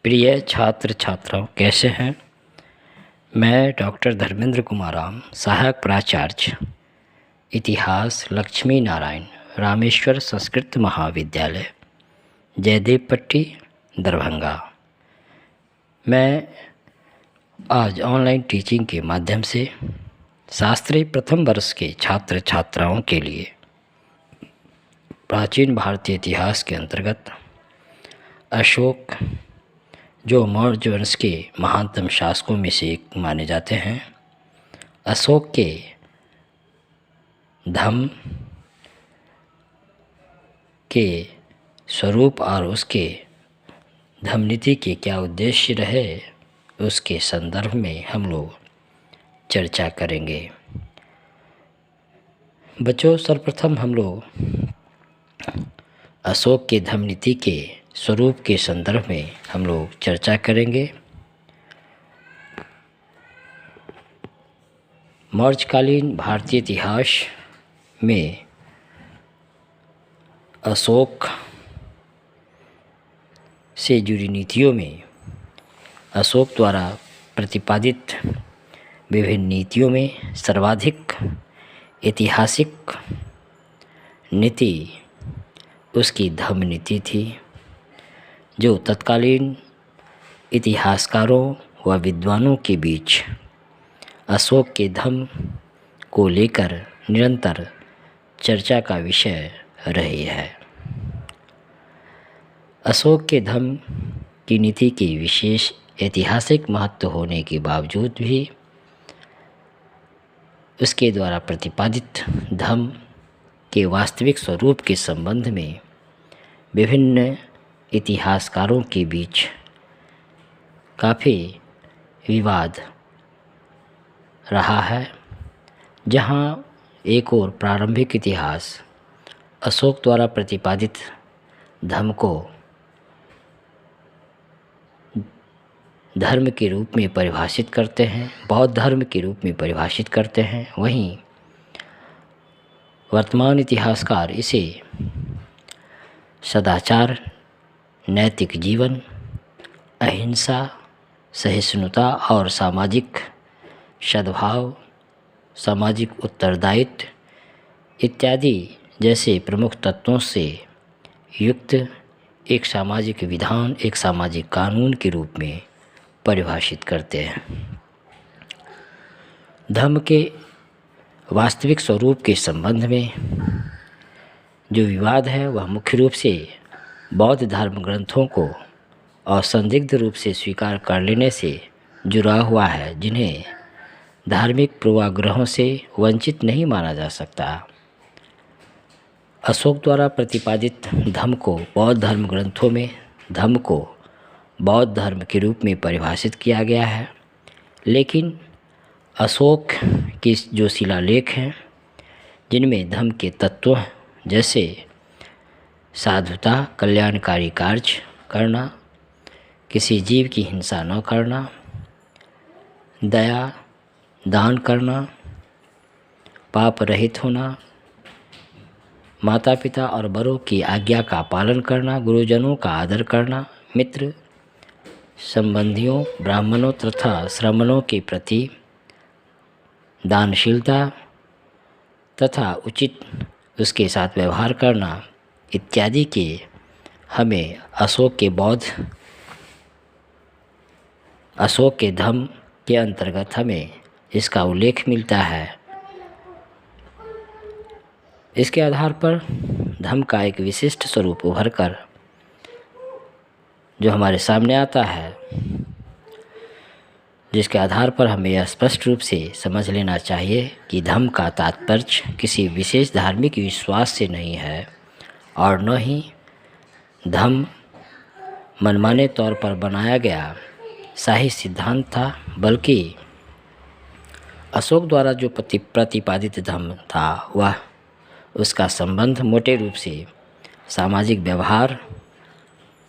प्रिय छात्र छात्राओं, कैसे हैं। मैं डॉक्टर धर्मेंद्र कुमार राम, सहायक प्राचार्य इतिहास, लक्ष्मी नारायण रामेश्वर संस्कृत महाविद्यालय, जयदेव पट्टी, दरभंगा। मैं आज ऑनलाइन टीचिंग के माध्यम से शास्त्री प्रथम वर्ष के छात्र छात्राओं के लिए प्राचीन भारतीय इतिहास के अंतर्गत अशोक, जो मौर्य वंश के महानतम शासकों में से एक माने जाते हैं, अशोक के धम्म के स्वरूप और उसके धम्म नीति के क्या उद्देश्य रहे, उसके संदर्भ में हम लोग चर्चा करेंगे। बच्चों, सर्वप्रथम हम लोग अशोक के धम्म नीति के स्वरूप के संदर्भ में हम लोग चर्चा करेंगे। मौर्यकालीन भारतीय इतिहास में अशोक से जुड़ी नीतियों में अशोक द्वारा प्रतिपादित विभिन्न नीतियों में सर्वाधिक ऐतिहासिक नीति उसकी धम्म नीति थी, जो तत्कालीन इतिहासकारों व विद्वानों के बीच अशोक के धम्म को लेकर निरंतर चर्चा का विषय रही है। अशोक के धम्म की नीति के विशेष ऐतिहासिक महत्व होने के बावजूद भी उसके द्वारा प्रतिपादित धम्म के वास्तविक स्वरूप के संबंध में विभिन्न इतिहासकारों के बीच काफ़ी विवाद रहा है। जहां एक और प्रारंभिक इतिहास अशोक द्वारा प्रतिपादित धम्म को धर्म के रूप में परिभाषित करते हैं, बौद्ध धर्म के रूप में परिभाषित करते हैं, वहीं वर्तमान इतिहासकार इसे सदाचार, नैतिक जीवन, अहिंसा, सहिष्णुता और सामाजिक सद्भाव, सामाजिक उत्तरदायित्व इत्यादि जैसे प्रमुख तत्वों से युक्त एक सामाजिक विधान, एक सामाजिक कानून के रूप में परिभाषित करते हैं। धम्म के वास्तविक स्वरूप के संबंध में जो विवाद है वह मुख्य रूप से बौद्ध धर्म ग्रंथों को असंदिग्ध रूप से स्वीकार कर लेने से जुड़ा हुआ है, जिन्हें धार्मिक पूर्वाग्रहों से वंचित नहीं माना जा सकता। अशोक द्वारा प्रतिपादित धम्म को बौद्ध धर्म ग्रंथों में धम्म को बौद्ध धर्म के रूप में परिभाषित किया गया है, लेकिन अशोक के जो शिलालेख हैं जिनमें धम्म के तत्व जैसे साधुता, कल्याणकारी कार्य करना, किसी जीव की हिंसा न करना, दया, दान करना, पाप रहित होना, माता पिता और बड़ों की आज्ञा का पालन करना, गुरुजनों का आदर करना, मित्र संबंधियों, ब्राह्मणों तथा श्रमणों के प्रति दानशीलता तथा उचित उसके साथ व्यवहार करना इत्यादि के हमें अशोक के धम्म के अंतर्गत हमें इसका उल्लेख मिलता है। इसके आधार पर धम्म का एक विशिष्ट स्वरूप उभर कर जो हमारे सामने आता है, जिसके आधार पर हमें यह स्पष्ट रूप से समझ लेना चाहिए कि धम्म का तात्पर्य किसी विशेष धार्मिक विश्वास से नहीं है और न ही धम्म मनमाने तौर पर बनाया गया शाही सिद्धांत था, बल्कि अशोक द्वारा जो प्रतिपादित धम्म था वह उसका संबंध मोटे रूप से सामाजिक व्यवहार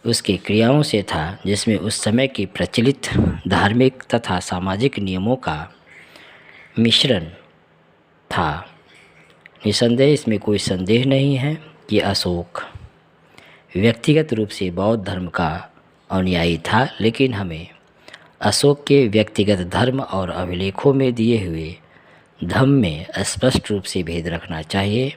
उसकी क्रियाओं से था, जिसमें उस समय के प्रचलित धार्मिक तथा सामाजिक नियमों का मिश्रण था। निसंदेह इसमें कोई संदेह नहीं है कि अशोक व्यक्तिगत रूप से बौद्ध धर्म का अनुयायी था, लेकिन हमें अशोक के व्यक्तिगत धर्म और अभिलेखों में दिए हुए धम्म में स्पष्ट रूप से भेद रखना चाहिए।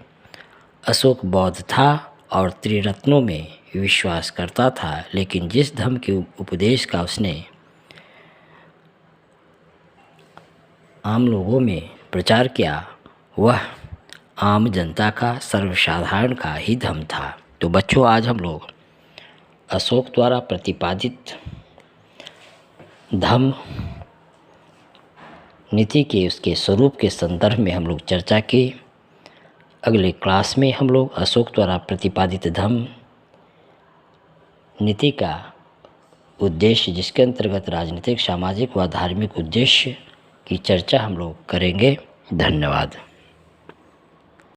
अशोक बौद्ध था और त्रिरत्नों में विश्वास करता था, लेकिन जिस धम्म के उपदेश का उसने आम लोगों में प्रचार किया वह आम जनता का, सर्वसाधारण का ही धम्म था। तो बच्चों, आज हम लोग अशोक द्वारा प्रतिपादित धम्म नीति के उसके स्वरूप के संदर्भ में हम लोग चर्चा की। अगले क्लास में हम लोग अशोक द्वारा प्रतिपादित धम्म नीति का उद्देश्य, जिसके अंतर्गत राजनीतिक, सामाजिक व धार्मिक उद्देश्य की चर्चा हम लोग करेंगे। धन्यवाद।